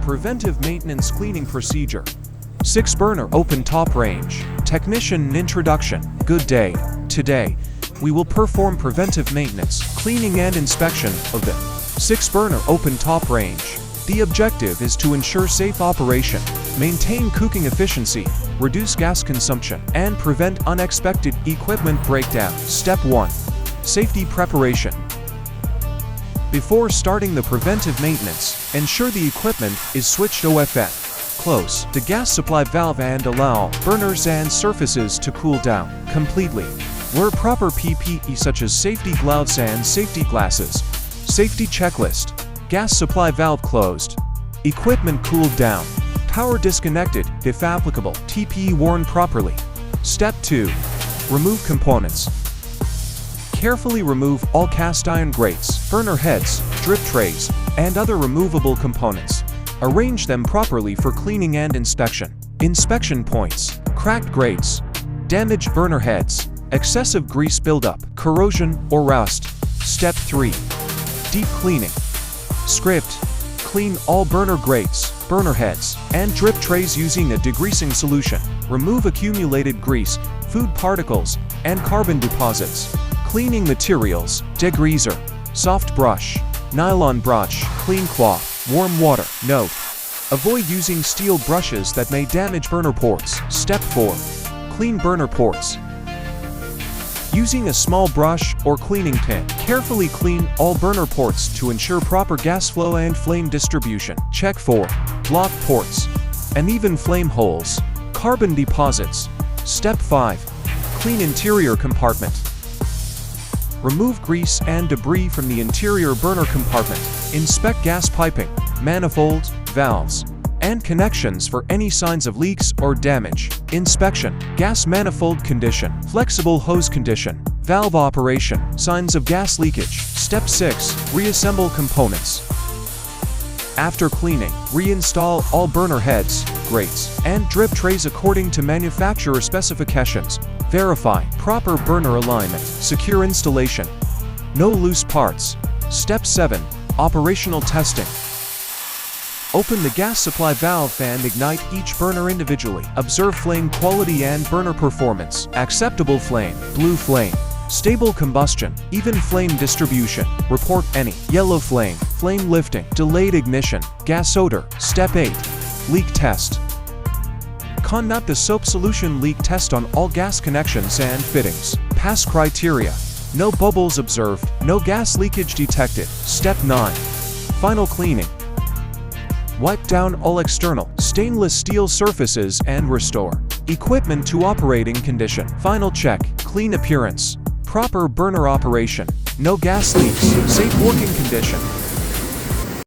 Preventive maintenance cleaning procedure. 6 burner open top range. Technician introduction. Good day. Today, we will perform preventive maintenance, cleaning and inspection of the 6 burner open top range. The objective is to ensure safe operation, maintain cooking efficiency, reduce gas consumption, and prevent unexpected equipment breakdown. Step 1. Safety preparation. Before starting the preventive maintenance, ensure the equipment is switched off. Close the gas supply valve and allow burners and surfaces to cool down completely. Wear proper PPE such as safety gloves and safety glasses. Safety checklist. Gas supply valve closed. Equipment cooled down. Power disconnected, if applicable. TPE worn properly. Step 2. Remove components. Carefully remove all cast iron grates, burner heads, drip trays, and other removable components. Arrange them properly for cleaning and inspection. Inspection points: cracked grates, damaged burner heads, excessive grease buildup, corrosion or rust. Step 3. Deep cleaning. Script: clean all burner grates, burner heads, and drip trays using a degreasing solution. Remove accumulated grease, food particles, and carbon deposits. Cleaning materials: degreaser, soft brush, nylon brush, clean cloth, warm water. Note: avoid using steel brushes that may damage burner ports. Step 4. Clean burner ports. Using a small brush or cleaning pin, carefully clean all burner ports to ensure proper gas flow and flame distribution. Check for blocked ports, uneven flame holes, carbon deposits. Step 5. Clean interior compartment. Remove grease and debris from the interior burner compartment. Inspect gas piping, manifolds, valves, and connections for any signs of leaks or damage. Inspection: gas manifold condition, flexible hose condition, valve operation, signs of gas leakage. Step 6. Reassemble components. After cleaning, reinstall all burner heads, grates, and drip trays according to manufacturer specifications. Verify proper burner alignment. Secure installation. No loose parts. Step 7. Operational testing. Open the gas supply valve and ignite each burner individually. Observe flame quality and burner performance. Acceptable flame, blue flame, stable combustion, even flame distribution. Report any yellow flame, flame lifting, delayed ignition, gas odor. Step 8. Leak test. Conduct a soap solution leak test on all gas connections and fittings. Pass criteria: no bubbles observed, no gas leakage detected. Step 9. Final cleaning. Wipe down all external stainless steel surfaces and restore equipment to operating condition. Final check: clean appearance, proper burner operation, no gas leaks, safe working condition.